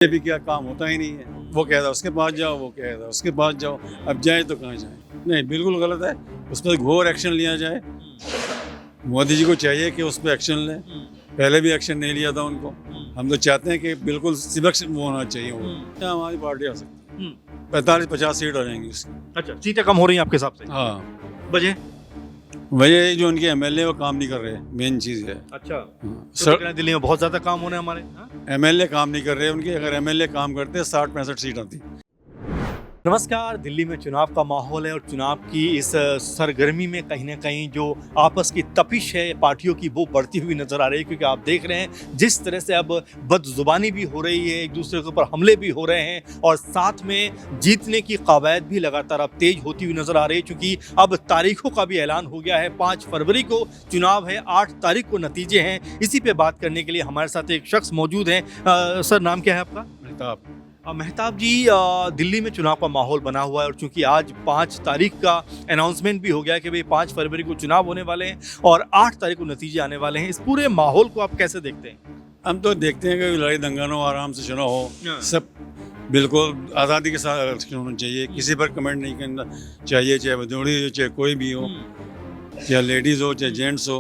भी क्या काम होता ही नहीं है। वो कहता है उसके पास जाओ, वो कहता है उसके पास जाओ, अब जाए तो कहाँ जाए। नहीं, बिल्कुल गलत है। उस पर घोर एक्शन लिया जाए। मोदी जी को चाहिए कि उस पर एक्शन लें। पहले भी एक्शन नहीं लिया था उनको। हम तो चाहते हैं कि बिल्कुल सिविक वो होना चाहिए। वो हमारी पार्टी आ सकती है, 45-50 सीट आ जाएंगी उसकी। अच्छा, सीटें कम हो रही हैं आपके हिसाब से? हाँ, वजह? वही जो उनके एमएलए वो काम नहीं कर रहे, मेन चीज़ है। अच्छा, हाँ, तो कह रहे हैं दिल्ली में बहुत ज्यादा काम होने हमारे। हाँ? एमएलए काम नहीं कर रहे उनके। अगर एमएलए काम करते 60-65 सीट आती। नमस्कार। दिल्ली में चुनाव का माहौल है और चुनाव की इस सरगर्मी में कहीं ना कहीं जो आपस की तपिश है पार्टियों की वो बढ़ती हुई नजर आ रही है, क्योंकि आप देख रहे हैं जिस तरह से अब बदजुबानी भी हो रही है, एक दूसरे के ऊपर हमले भी हो रहे हैं और साथ में जीतने की कवायद भी लगातार अब तेज होती हुई नजर आ रही है। क्योंकि अब तारीखों का भी ऐलान हो गया है। 5 फरवरी को चुनाव है, 8 तारीख को नतीजे हैं। इसी पे बात करने के लिए हमारे साथ एक शख्स मौजूद हैं। सर, नाम क्या है आपका? मेहताब। मेहताब जी, दिल्ली में चुनाव का माहौल बना हुआ है और चूंकि आज 5 तारीख का अनाउंसमेंट भी हो गया कि भाई 5 फरवरी को चुनाव होने वाले हैं और 8 तारीख को नतीजे आने वाले हैं, इस पूरे माहौल को आप कैसे देखते हैं? हम तो देखते हैं कि लड़ाई दंगा न हो, आराम से चुनाव हो। सब बिल्कुल आज़ादी के साथ इलेक्शन होना चाहिए। किसी पर कमेंट नहीं करना चाहिए, चाहे भदौड़ी हो, चाहे कोई भी हो, चाहे लेडीज़ हो, चाहे जेंट्स हो।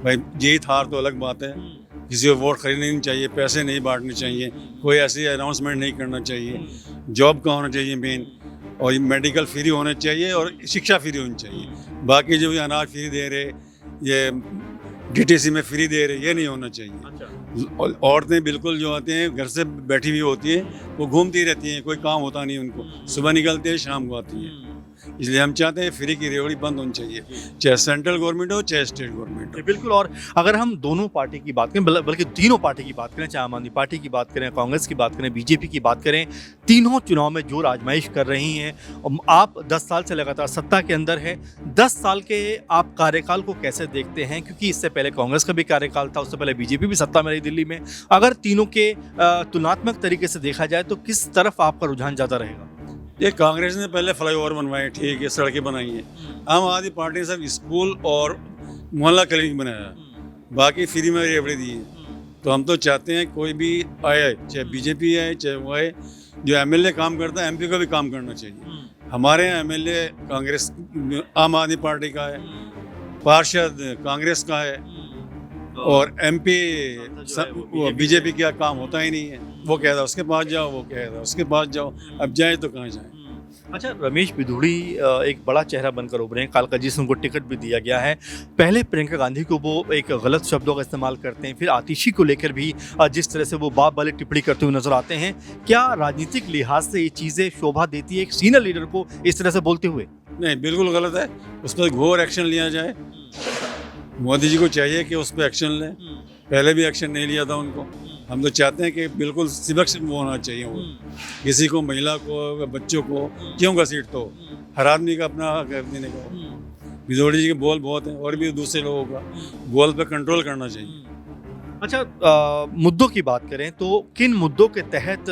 भाई जीत हार तो अलग बात है। किसी को वोट खरीदने नहीं चाहिए, पैसे नहीं बांटने चाहिए, कोई ऐसी अनाउंसमेंट नहीं करना चाहिए। जॉब का होना चाहिए मेन, और मेडिकल फ्री होना चाहिए और शिक्षा फ्री होनी चाहिए। बाकी जो भी अनाज फ्री दे रहे, ये डीटीसी में फ्री दे रहे, ये नहीं होना चाहिए। अच्छा। औरतें बिल्कुल जो आती हैं घर से बैठी हुई होती हैं, वो घूमती रहती हैं, कोई काम होता नहीं उनको। सुबह निकलते हैं, शाम को आती हैं। इसलिए हम चाहते हैं फ्री की रेवड़ी बंद होनी चाहिए, चाहे सेंट्रल गवर्नमेंट हो चाहे स्टेट गवर्नमेंट हो। बिल्कुल। और अगर हम दोनों पार्टी की बात करें, बल्कि तीनों पार्टी की बात करें, चाहे आम आदमी पार्टी की बात करें, कांग्रेस की बात करें, बीजेपी की बात करें, तीनों चुनाव में जोर आजमाइश कर रही हैं। आप 10 साल से लगातार सत्ता के अंदर है। 10 साल के आप कार्यकाल को कैसे देखते हैं? क्योंकि इससे पहले कांग्रेस का भी कार्यकाल था, उससे पहले बीजेपी भी सत्ता में रही दिल्ली में। अगर तीनों के तुलनात्मक तरीके से देखा जाए तो किस तरफ आपका रुझान ज्यादा रहेगा? ये कांग्रेस ने पहले फ्लाईओवर बनवाए, ठीक है, सड़कें बनाई हैं। आम आदमी पार्टी ने सब स्कूल और मोहल्ला क्लिनिक बनाया, बाकी फ्री में रेवड़ी दी है। तो हम तो चाहते हैं कोई भी आए, चाहे बीजेपी आए चाहे वो आए, जो एमएलए काम करता है एमपी का भी काम करना चाहिए। हमारे यहाँ एमएलए कांग्रेस आम आदमी पार्टी का है, पार्षद कांग्रेस का है, और एमपी बीजेपी का काम होता ही नहीं है। वो कहता है उसके पास जाओ, वो कहता है उसके पास जाओ, अब जाए तो कहाँ जाए। अच्छा, रमेश बिधूड़ी एक बड़ा चेहरा बनकर उभरे हैं। कालकाजी से उनको टिकट भी दिया गया है। पहले प्रियंका गांधी को वो एक गलत शब्दों का इस्तेमाल करते हैं, फिर आतिशी को लेकर भी जिस तरह से वो बाप वाली टिप्पणी करते हुए नजर आते हैं। क्या राजनीतिक लिहाज से ये चीज़ें शोभा देती है एक सीनियर लीडर को इस तरह से बोलते हुए? नहीं, बिल्कुल गलत है। उस पर घोर एक्शन लिया जाए। मोदी जी को चाहिए कि उस पर एक्शन लें। पहले भी एक्शन नहीं लिया था उनको। हम तो चाहते हैं कि बिल्कुल सिविक वो होना चाहिए। वो किसी को, महिला को, बच्चों को क्यों घसीट तो हर आदमी का अपना हक है देने का। भदौड़ी जी के बोल बहुत हैं, और भी दूसरे लोगों का बोल पे कंट्रोल करना चाहिए। अच्छा, मुद्दों की बात करें तो किन मुद्दों के तहत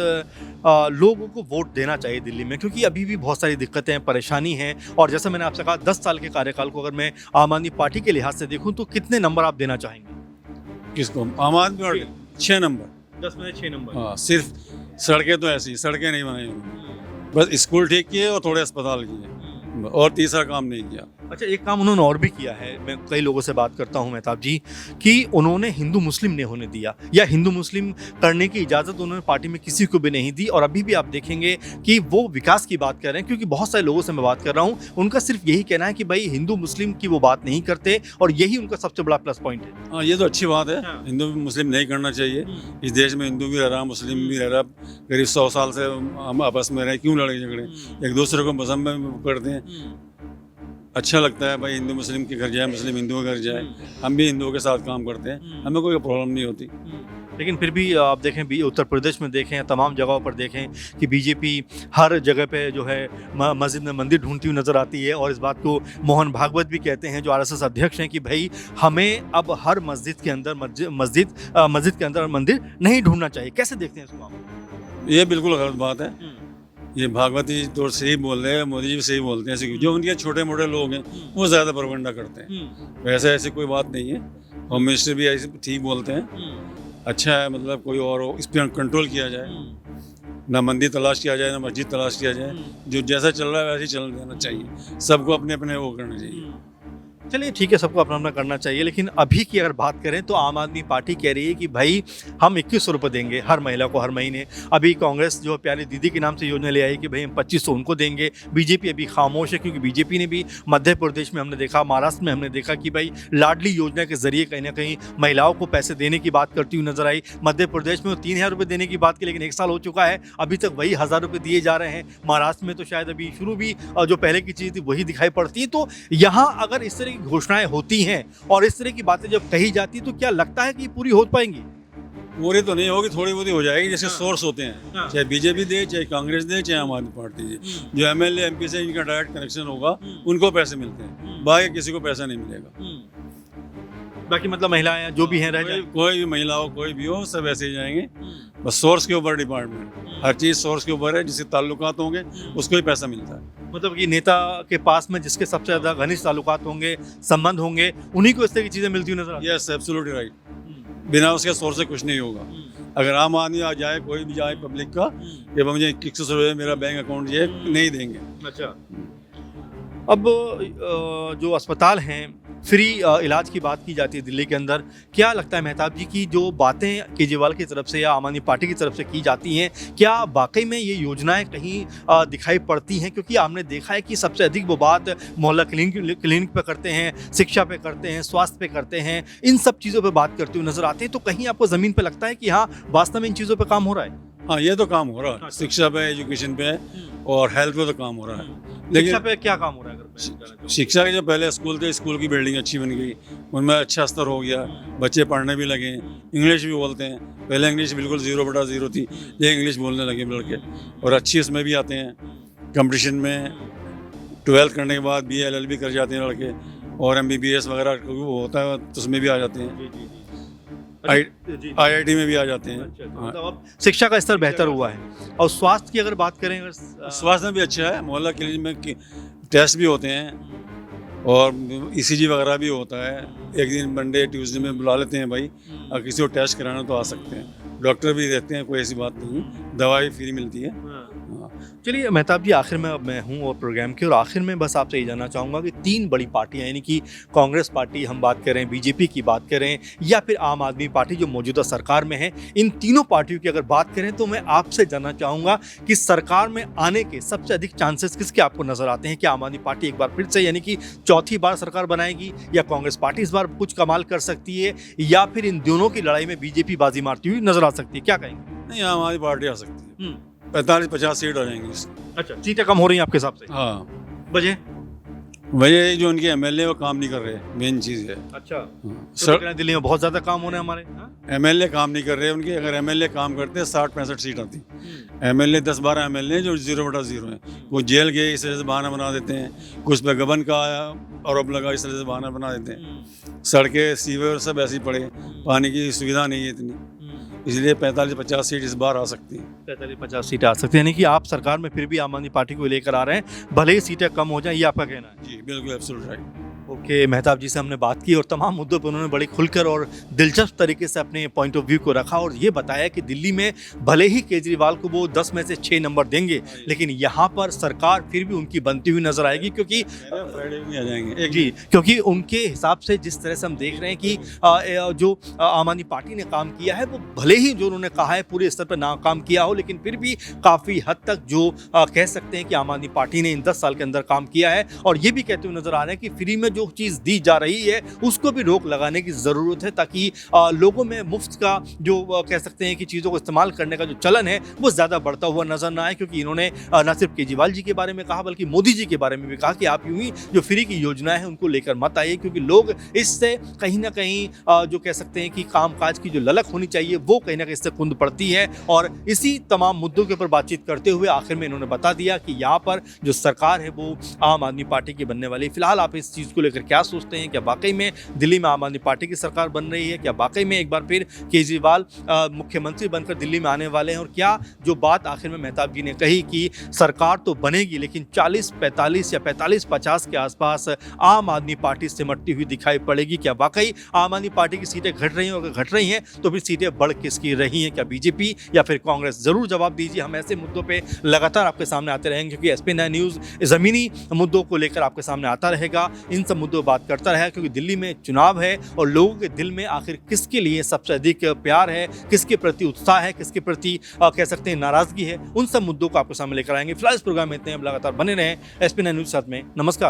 लोगों को वोट देना चाहिए दिल्ली में? क्योंकि अभी भी बहुत सारी दिक्कतें हैं, परेशानी हैं। और जैसा मैंने आपसे कहा, 10 साल के कार्यकाल को अगर मैं आम आदमी पार्टी के लिहाज से देखूं तो कितने नंबर आप देना चाहेंगे? किसको? आम आदमी पार्टी 6 नंबर। 10 में 6 नंबर। हाँ, सिर्फ सड़कें तो ऐसी सड़कें नहीं बनाई उन्होंने, बस स्कूल ठीक किए और थोड़े अस्पताल किए, और तीसरा काम नहीं किया। अच्छा, एक काम उन्होंने और भी किया है। मैं कई लोगों से बात करता हूं मेहताब जी, कि उन्होंने हिंदू मुस्लिम नहीं होने दिया, या हिंदू मुस्लिम करने की इजाज़त उन्होंने पार्टी में किसी को भी नहीं दी। और अभी भी आप देखेंगे कि वो विकास की बात कर रहे हैं। क्योंकि बहुत सारे लोगों से मैं बात कर रहा हूँ, उनका सिर्फ यही कहना है कि भाई हिंदू मुस्लिम की वो बात नहीं करते, और यही उनका सबसे बड़ा प्लस पॉइंट है। हाँ, ये तो अच्छी बात है। हाँ। हिंदू मुस्लिम नहीं करना चाहिए। इस देश में हिंदू भी रह रहा, मुस्लिम भी रह रहा। करीब 100 साल से हम आपस में रहे, क्यों लड़े झगड़े? एक दूसरे को मजहब में करते हैं। अच्छा लगता है भाई, हिंदू मुस्लिम के घर जाए, मुस्लिम हिंदू के घर जाए। हम भी हिंदुओं के साथ काम करते हैं, हमें कोई प्रॉब्लम नहीं होती। लेकिन फिर भी आप देखें, उत्तर प्रदेश में देखें, तमाम जगहों पर देखें कि बीजेपी हर जगह पे जो है मस्जिद में मंदिर ढूंढती हुई नजर आती है। और इस बात को मोहन भागवत भी कहते हैं, जो आरएसएस अध्यक्ष हैं, कि भाई हमें अब हर मस्जिद के अंदर मस्जिद के अंदर मंदिर नहीं ढूंढना चाहिए। कैसे देखते हैं इसको आप? ये बिल्कुल गलत बात है। ये भागवती जी तो सही बोल रहे हैं, मोदी जी भी सही बोलते हैं। ऐसे जो उनके छोटे मोटे लोग हैं वो ज़्यादा प्रोपेगेंडा करते हैं। वैसे ऐसी कोई बात नहीं है। होम मिनिस्टर भी ऐसे ठीक बोलते हैं। अच्छा है, मतलब कोई और हो, इस पर कंट्रोल किया जाए। ना मंदिर तलाश किया जाए, ना मस्जिद तलाश किया जाए। जो जैसा चल रहा है वैसे ही चल देना चाहिए, सबको अपने अपने वो करना चाहिए। चलिए ठीक है, सबको अपना अपना करना चाहिए, लेकिन अभी की अगर बात करें तो आम आदमी पार्टी कह रही है कि भाई हम 2100 रुपये देंगे हर महिला को हर महीने। अभी कांग्रेस जो प्यारी दीदी के नाम से योजना ले आई कि भाई हम 2500 उनको देंगे। बीजेपी अभी खामोश है, क्योंकि बीजेपी ने भी मध्य प्रदेश में हमने देखा, महाराष्ट्र में हमने देखा कि भाई लाडली योजना के जरिए कहीं ना कहीं महिलाओं को पैसे देने की बात करती हुई नजर आई। मध्य प्रदेश में 3000 रुपये देने की बात की, लेकिन 1 साल हो चुका है, अभी तक वही 1000 रुपये दिए जा रहे हैं। महाराष्ट्र में तो शायद अभी शुरू भी जो पहले की चीज़ थी वही दिखाई पड़ती है। तो यहाँ अगर इस तरह की घोषणाएं होती हैं और इस तरह की बातें जब कही जाती है तो क्या लगता है कि पूरी हो पाएंगी? पूरी तो नहीं होगी, थोड़ी बहुत ही हो जाएगी। जैसे सोर्स होते हैं, चाहे बीजेपी दे, चाहे कांग्रेस दे, चाहे आम आदमी पार्टी दे, जो एमएलए एमपी से इनका डायरेक्ट कनेक्शन होगा उनको पैसे मिलते हैं, बाकी किसी को पैसा नहीं मिलेगा। बाकी मतलब महिलाएं जो भी हैं रह जाए, कोई भी महिला हो, कोई भी हो, सब ऐसे ही जाएंगे। बस सोर्स के ऊपर डिपार्टमेंट, हर चीज़ सोर्स के ऊपर है। जिससे ताल्लुकात होंगे उसको ही पैसा मिलता है। मतलब कि नेता के पास में जिसके सबसे ज़्यादा घनिष्ठ ताल्लुकात होंगे, संबंध होंगे, उन्हीं को इस तरह की चीज़ें मिलती हुई नजर आती हैं। Yes, absolutely right. बिना उसके सोर्स से कुछ नहीं होगा। अगर आम आदमी आ जाए, कोई भी जाए पब्लिक का, कि मुझे 2100 रुपये मेरा बैंक अकाउंट ये नहीं देंगे। अच्छा, अब जो अस्पताल हैं फ्री इलाज की बात की जाती है दिल्ली के अंदर, क्या लगता है मेहताब जी की जो बातें केजरीवाल की तरफ से या आम आदमी पार्टी की तरफ से की जाती हैं, क्या वाकई में ये योजनाएं कहीं दिखाई पड़ती हैं? क्योंकि हमने देखा है कि सबसे अधिक वो बात मोहल्ला क्लिनिक पे करते हैं, शिक्षा पे करते हैं, स्वास्थ्य पे करते हैं, इन सब चीज़ों पे बात करते हुए नजर आते हैं। तो कहीं आपको ज़मीन पे लगता है कि हाँ वास्तव में इन चीज़ों पर काम हो रहा है? हाँ, ये तो काम हो रहा है, शिक्षा पे, एजुकेशन पे और हेल्थ पे तो काम हो रहा है। शिक्षा लेकिन पे क्या काम हो रहा है? अगर शिक्षा के जो पहले स्कूल थे, स्कूल की बिल्डिंग अच्छी बन गई, उनमें अच्छा स्तर हो गया, बच्चे पढ़ने भी लगे, इंग्लिश भी बोलते हैं। पहले इंग्लिश बिल्कुल 0/0 थी, ये इंग्लिश बोलने लगे लड़के, और अच्छी उसमें भी आते हैं। कंपटीशन में 12th करने के बाद BA LLB कर जाते हैं लड़के, और MBBS वगैरह वो होता है तो उसमें भी आ जाते हैं, IIT में भी आ जाते हैं। मतलब अब शिक्षा का स्तर बेहतर हुआ है। और स्वास्थ्य की अगर बात करें, अगर स्वास्थ्य में भी अच्छा है। मोहल्ला क्लिनिक में टेस्ट भी होते हैं और ECG वगैरह भी होता है। एक दिन मंडे ट्यूसडे में बुला लेते हैं भाई, और किसी को टेस्ट कराना तो आ सकते हैं। डॉक्टर भी रहते हैं, कोई ऐसी बात नहीं, दवाई फ्री मिलती है। चलिए मेहताब जी, आखिर में अब मैं हूँ और प्रोग्राम के, और आखिर में बस आपसे ये जानना चाहूँगा कि 3 बड़ी पार्टियाँ, यानी कि कांग्रेस पार्टी हम बात करें, बीजेपी की बात करें, या फिर आम आदमी पार्टी जो मौजूदा सरकार में है, इन तीनों पार्टियों की अगर बात करें तो मैं आपसे जानना चाहूँगा कि सरकार में आने के सबसे अधिक चांसेस किसके आपको नजर आते हैं? क्या आम आदमी पार्टी एक बार फिर से यानी कि चौथी बार सरकार बनाएगी, या कांग्रेस पार्टी इस बार कुछ कमाल कर सकती है, या फिर इन दोनों की लड़ाई में बीजेपी बाजी मारती हुई नजर आ सकती है? क्या कहेंगे? नहीं, आम आदमी पार्टी आ सकती है। 45-50 सीट आ जाएंगी इसकी। अच्छा, सीटें कम हो रही हैं आपके हिसाब से? हाँ, वजह? वजह जो उनके MLA वो काम नहीं कर रहे, मेन चीज़ है। अच्छा, हाँ। तो कह रहे हैं दिल्ली में बहुत ज़्यादा काम हो रहे हैं हमारे। MLA काम नहीं कर रहे उनके। अगर MLA काम करते 60-65 सीट आती। MLA 10-12 MLA जो 0/0 हैं, वो जेल गए इस तरह से बहाना बना देते हैं, कुछ पे गबन का आरोप लगा इस तरह से बहाना बना देते हैं। सड़कें, सीवर सब ऐसे ही पड़े, पानी की सुविधा नहीं है इतनी, इसलिए 45-50 सीट इस बार आ सकती है। 45-50 सीटें आ सकती है, यानी कि आप सरकार में फिर भी आम आदमी पार्टी को लेकर आ रहे हैं, भले ही सीटें कम हो जाएं, ये आपका कहना है? जी बिल्कुल, एब्सोल्यूट राइट। ओके, मेहताब जी से हमने बात की और तमाम मुद्दों पर उन्होंने बड़ी खुलकर और दिलचस्प तरीके से अपने पॉइंट ऑफ व्यू को रखा, और ये बताया कि दिल्ली में भले ही केजरीवाल को वो 10 में से 6 नंबर देंगे, लेकिन यहाँ पर सरकार फिर भी उनकी बनती हुई नजर आएगी, क्योंकि फ्राइडे में आ जाएंगे जी, क्योंकि उनके हिसाब से जिस तरह से हम देख रहे हैं कि जो आम आदमी पार्टी ने काम किया है, वो भले ही जो उन्होंने कहा है पूरे स्तर पर नाकाम किया हो, लेकिन फिर भी काफ़ी हद तक जो कह सकते हैं कि आम आदमी पार्टी ने इन 10 साल के अंदर काम किया है। और ये भी कहते हुए नजर आ रहे हैं कि फ्री में जो चीज़ दी जा रही है उसको भी रोक लगाने की ज़रूरत है, ताकि लोगों में मुफ्त का जो कह सकते हैं कि चीज़ों को इस्तेमाल करने का जो चलन है वो ज़्यादा बढ़ता हुआ नजर ना आए। क्योंकि इन्होंने न सिर्फ केजरीवाल जी के बारे में कहा, बल्कि मोदी जी के बारे में भी कहा कि आप यूं ही जो फ्री की योजना है उनको लेकर मत आइए, क्योंकि लोग इससे कहीं ना कहीं जो कह सकते हैं कि कामकाज की जो ललक होनी चाहिए वो कहीं ना कहीं इससे कुंद पड़ती है। और इसी तमाम मुद्दों के ऊपर बातचीत करते हुए आखिर में इन्होंने बता दिया कि यहाँ पर जो सरकार है वो आम आदमी पार्टी की बनने वाली। फिलहाल आप इस चीज़ को लेकर लेकर क्या सोचते हैं। क्या वाकई में दिल्ली में आम आदमी पार्टी की सरकार बन रही है? क्या वाकई में एक बार फिर केजरीवाल मुख्यमंत्री बनकर दिल्ली में आने वाले हैं? और क्या जो बात आखिर में मेहताब जी ने कही कि सरकार तो बनेगी लेकिन 40-45 या 45-50 के आसपास आम आदमी पार्टी सिमटती हुई दिखाई पड़ेगी, क्या वाकई आम आदमी पार्टी की सीटें घट रही हैं? और अगर घट रही हैं तो फिर सीटें बढ़ किसकी रही हैं? क्या बीजेपी या फिर कांग्रेस? जरूर जवाब दीजिए। हम ऐसे मुद्दों पे लगातार आपके सामने आते रहेंगे क्योंकि SP9 न्यूज़ ज़मीनी मुद्दों को लेकर आपके सामने आता रहेगा, इन सब मुद्दों पर बात करता रहेगा क्योंकि दिल्ली में चुनाव है और लोगों के दिल में आखिर किसके लिए सबसे अधिक प्यार है, किसके प्रति उत्साह है, किसके प्रति कह सकते हैं नाराजगी है, उन सब मुद्दों को आपके सामने लेकर आएंगे। फिलहाल इस प्रोग्राम में इतने, अब लगातार बने रहें SP9 न्यूज़ साथ में। नमस्कार।